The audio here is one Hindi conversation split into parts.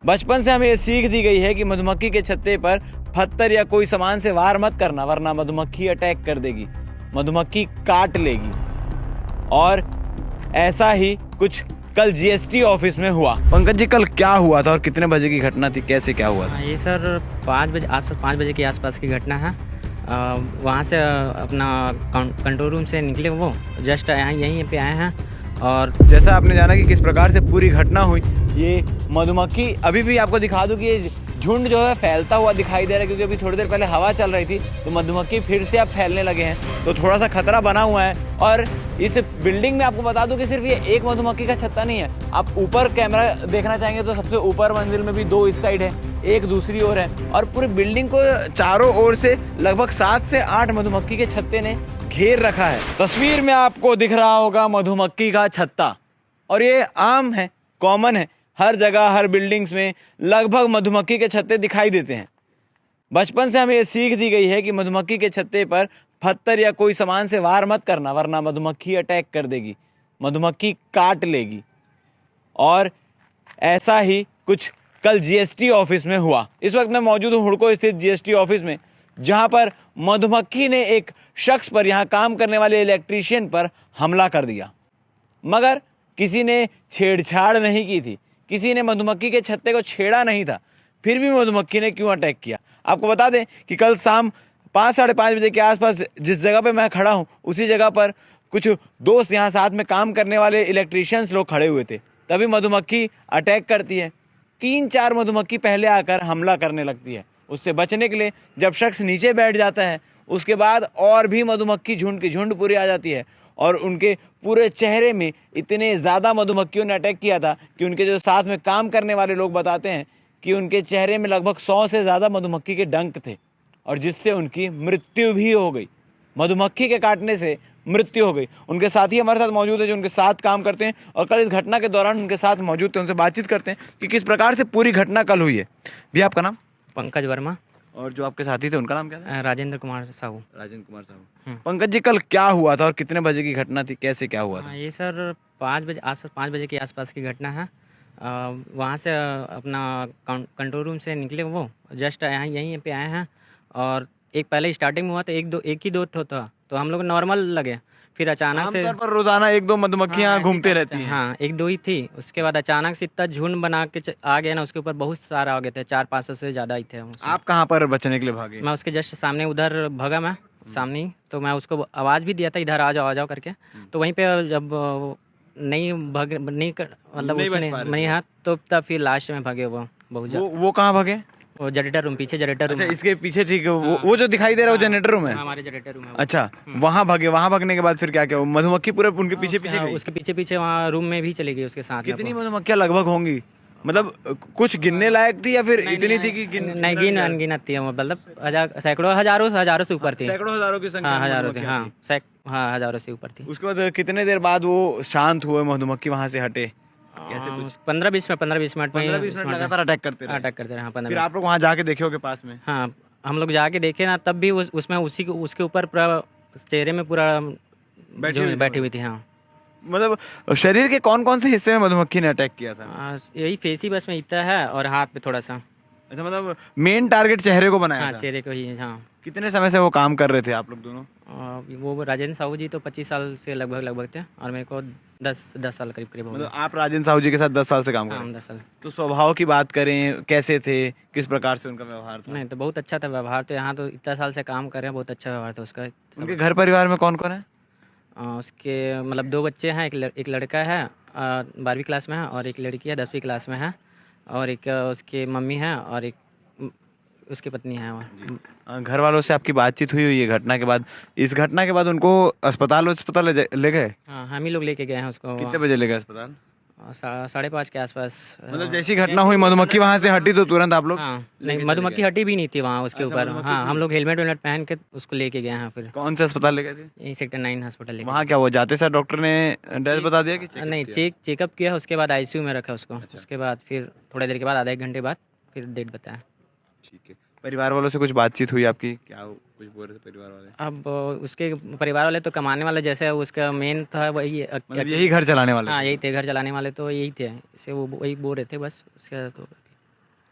बचपन से हमें ये सीख दी गई है कि मधुमक्खी के छत्ते पर पत्थर या कोई सामान से वार मत करना, वरना मधुमक्खी अटैक कर देगी, मधुमक्खी काट लेगी। और ऐसा ही कुछ कल जीएसटी ऑफिस में हुआ। पंकज जी, कल क्या हुआ था और कितने बजे की घटना थी, कैसे क्या हुआ था? ये सर 5 बजे, आसपास 5 बजे के आसपास की घटना है। वहाँ से अपना कंट्रोल रूम से निकले, वो जस्ट यहीं पे आए हैं। और जैसा आपने जाना कि किस प्रकार से पूरी घटना हुई, ये मधुमक्खी अभी भी आपको दिखा दूं कि ये झुंड जो है फैलता हुआ दिखाई दे रहा है, क्योंकि अभी थोड़ी देर पहले हवा चल रही थी तो मधुमक्खी फिर से अब फैलने लगे हैं, तो थोड़ा सा खतरा बना हुआ है। और इस बिल्डिंग में आपको बता दूं कि सिर्फ ये एक मधुमक्खी का छत्ता नहीं है। आप ऊपर कैमरा देखना चाहेंगे तो सबसे ऊपर मंजिल में भी 2 इस साइड है, एक दूसरी ओर है, और पूरी बिल्डिंग को चारों ओर से लगभग 7 से 8 मधुमक्खी के छत्ते ने घेर रखा है। तस्वीर में आपको दिख रहा होगा मधुमक्खी का छत्ता, और ये आम है, कॉमन है, हर जगह हर बिल्डिंग्स में लगभग मधुमक्खी के छत्ते दिखाई देते हैं। बचपन से हमें ये सीख दी गई है कि मधुमक्खी के छत्ते पर पत्थर या कोई सामान से वार मत करना, वरना मधुमक्खी अटैक कर देगी, मधुमक्खी काट लेगी। और ऐसा ही कुछ कल जीएसटी ऑफिस में हुआ। इस वक्त मैं मौजूद हूँ हुड़को स्थित जीएसटी ऑफिस में, जहां पर मधुमक्खी ने एक शख्स पर, यहां काम करने वाले इलेक्ट्रीशियन पर हमला कर दिया। मगर किसी ने छेड़छाड़ नहीं की थी, किसी ने मधुमक्खी के छत्ते को छेड़ा नहीं था, फिर भी मधुमक्खी ने क्यों अटैक किया। आपको बता दें कि कल शाम 5 साढ़े 5 बजे के आसपास जिस जगह पे मैं खड़ा हूँ, उसी जगह पर कुछ दोस्त यहाँ साथ में काम करने वाले इलेक्ट्रीशियंस लोग खड़े हुए थे। तभी मधुमक्खी अटैक करती है। 3-4 मधुमक्खी पहले आकर हमला करने लगती है। उससे बचने के लिए जब शख्स नीचे बैठ जाता है, उसके बाद और भी मधुमक्खी झुंड की झुंड पूरी आ जाती है, और उनके पूरे चेहरे में इतने ज़्यादा मधुमक्खियों ने अटैक किया था कि उनके जो साथ में काम करने वाले लोग बताते हैं कि उनके चेहरे में लगभग 100 से ज़्यादा मधुमक्खी के डंक थे, और जिससे उनकी मृत्यु भी हो गई। मधुमक्खी के काटने से मृत्यु हो गई। उनके साथी हमारे साथ मौजूद है जो उनके साथ काम करते हैं, और कल इस घटना के दौरान उनके साथ मौजूद थे, उनसे बातचीत करते हैं कि किस प्रकार से पूरी घटना कल हुई है। भैया, आपका नाम? पंकज वर्मा। और जो आपके साथी थे उनका नाम क्या था? राजेंद्र कुमार साहू। राजेंद्र कुमार साहू। पंकज जी, कल क्या हुआ था और कितने बजे की घटना थी, कैसे क्या हुआ था? ये सर 5 बजे, आसपास 5 बजे के आसपास की घटना है। वहाँ से अपना कंट्रोल रूम से निकले, वो जस्ट यहीं पे आए हैं। और एक पहले स्टार्टिंग में हुआ तो एक ही दो था, तो हम लोग नॉर्मल लगे। फिर अचानक से आमतौर पर रोजाना 1-2 मधुमक्खियां घूमते रहती हैं। हाँ, 1-2 ही थी। उसके बाद अचानक से इतना झुंड बना के आ गया ना, उसके ऊपर बहुत सारा आ गए थे, 400-500 से ज़्यादा ही थे उसमें। आप कहाँ पर बचने के लिए भागे? मैं उसके जस्ट सामने उधर भागा, मैं सामने ही, तो मैं उसको आवाज़ भी दिया था इधर आ जाओ करके। तो वहीं पे जब मतलब उसने नहीं, हाँ, तो तब फिर लास्ट में भागे वो बहुत ज़्यादा। वो कहाँ भागे? वो जनरेटर रूम, पीछे जनरेटर रूम। अच्छा, इसके पीछे, ठीक है। वो जो दिखाई दे रहा है वो जनरेटर रूम है? हमारे जनरेटर रूम है। अच्छा, वहाँ भागे। वहाँ भागने के बाद फिर क्या क्या? मधुमक्खी पूरे उनके पीछे पीछे गई? उसके पीछे पीछे वहाँ रूम में भी चली गई उसके साथ। कितनी मधुमक्खियां लगभग होंगी? मतलब कुछ गिनने लायक थी या फिर इतनी थी कि नहीं, अनगिनत थी, मतलब सैकड़ों हजारों से ऊपर थी। सैकड़ों हजारों की संख्या? हाँ, हजारों से, हाँ, हजारों से ऊपर थी। उसके बाद कितने देर बाद वो शांत हुए, मधुमक्खी वहां से हटे? कैसे कुछ 15-20 मिनट में लगातार अटैक करते रहे। हाँ, 15 फिर आप लोग वहाँ जाके देखे होगे पास में? हाँ, हम लोग जाके देखे ना, तब भी उसमें उसके ऊपर पूरा चेहरे में पूरा बैठी हुई थी। हाँ, मतलब शरीर के कौन कौन से हिस्से में मधुमक्खी ने अटैक किया था? यही फेस ही बस में इतना है, और हाथ पे थोड़ा सा। अच्छा, मतलब मेन टारगेट चेहरे को बनाया हाँ, था? चेहरे को ही। हाँ। कितने समय से वो काम कर रहे थे आप लोग दोनों? वो राजेंद्र साहू जी तो 25 साल से लगभग थे, और मेरे को 10 साल करीब हो गए। मतलब आप राजेंद्र साहू जी के साथ 10 साल से काम कर रहे हैं? 10 साल। तो स्वभाव की बात करें, कैसे थे, किस प्रकार से उनका व्यवहार था? नहीं, तो बहुत अच्छा था व्यवहार। तो यहाँ तो इतना साल से काम कर रहे हैं, बहुत अच्छा व्यवहार था उसका। उनके घर परिवार में कौन कौन है? उसके मतलब 2 बच्चे हैं, एक लड़का है 12वीं क्लास में है, और एक लड़की है 10वीं क्लास में है, और एक उसकी मम्मी है, और एक उसकी पत्नी है। वहाँ घर वालों से आपकी बातचीत हुई है घटना के बाद? इस घटना के बाद उनको अस्पताल ले गए? हाँ, हम ही लोग लेके गए हैं उसको। कितने बजे ले गए अस्पताल? 5:30 के आसपास। मतलब जैसी घटना हुई मधुमक्खी वहां से हटी तो तुरंत आप लोग? हाँ, नहीं, मधुमक्खी हटी भी नहीं थी वहाँ उसके ऊपर। हाँ, हम लोग हेलमेट पहन के उसको लेके गए हैं। फिर कौन से अस्पताल ले गए थे? यही सेक्टर 9 हॉस्पिटल लेके। वहाँ क्या हुआ, जाते सर डॉक्टर ने डेथ बता दिया कि नहीं, चेकअप किया, उसके बाद आईसीयू में रखा उसको। उसके बाद फिर थोड़ी देर के बाद, आधा 1 घंटे बाद फिर डेट बताया। ठीक है। परिवार वालों से कुछ बातचीत हुई आपकी? क्या कुछ बोल रहे थे परिवार वाले? अब उसके परिवार वाले तो कमाने वाले, जैसे उसका मेन था वही, यही घर चलाने वाले? हाँ, यही थे घर चलाने वाले, तो यही थे, इसे वो वही बोल रहे थे बस। उसके तो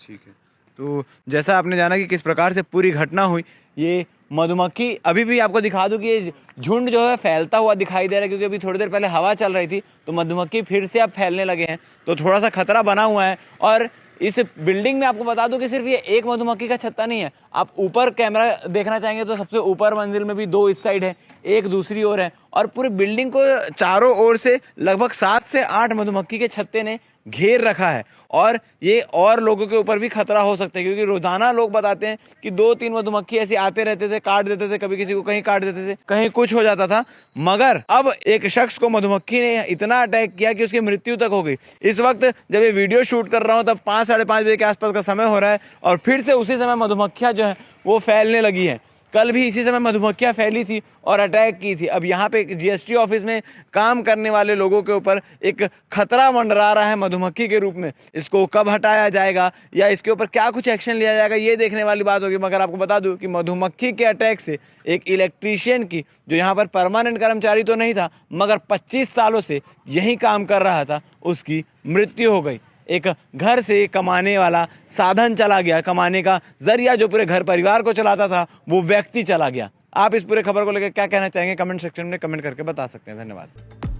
ठीक है। तो जैसा आपने जाना कि किस प्रकार से पूरी घटना हुई, ये मधुमक्खी अभी भी आपको दिखा दूं कि ये झुंड जो है फैलता हुआ दिखाई दे रहा है, क्योंकि अभी थोड़ी देर पहले हवा चल रही थी तो मधुमक्खी फिर से अब फैलने लगे हैं, तो थोड़ा सा खतरा बना हुआ है। और इस बिल्डिंग में आपको बता दूं कि सिर्फ ये एक मधुमक्खी का छत्ता नहीं है, आप ऊपर कैमरा देखना चाहेंगे तो सबसे ऊपर मंजिल में भी 2 इस साइड है, एक दूसरी ओर है, और पूरी बिल्डिंग को चारों ओर से लगभग 7 से 8 मधुमक्खी के छत्ते ने घेर रखा है। और ये और लोगों के ऊपर भी खतरा हो सकता है, क्योंकि रोजाना लोग बताते हैं कि 2-3 मधुमक्खी ऐसे आते रहते थे, काट देते थे, कभी किसी को कहीं काट देते थे, कहीं कुछ हो जाता था। मगर अब एक शख्स को मधुमक्खी ने इतना अटैक किया कि उसकी मृत्यु तक हो गई। इस वक्त जब ये वीडियो शूट कर रहा हूँ तब 5-5:30 बजे के आसपास का समय हो रहा है, और फिर से उसी समय मधुमक्खियां जो है वो फैलने लगी हैं। कल भी इसी समय मधुमक्खियां फैली थी और अटैक की थी। अब यहाँ पे जीएसटी ऑफिस में काम करने वाले लोगों के ऊपर एक खतरा मंडरा रहा है मधुमक्खी के रूप में। इसको कब हटाया जाएगा या इसके ऊपर क्या कुछ एक्शन लिया जाएगा, ये देखने वाली बात होगी। मगर आपको बता दूं कि मधुमक्खी के अटैक से एक इलेक्ट्रीशियन की, जो यहाँ पर परमानेंट कर्मचारी तो नहीं था मगर 25 सालों से यही काम कर रहा था, उसकी मृत्यु हो गई। एक घर से कमाने वाला साधन चला गया, कमाने का जरिया जो पूरे घर परिवार को चलाता था वो व्यक्ति चला गया। आप इस पूरे खबर को लेकर क्या कहना चाहेंगे, कमेंट सेक्शन में कमेंट करके बता सकते हैं। धन्यवाद।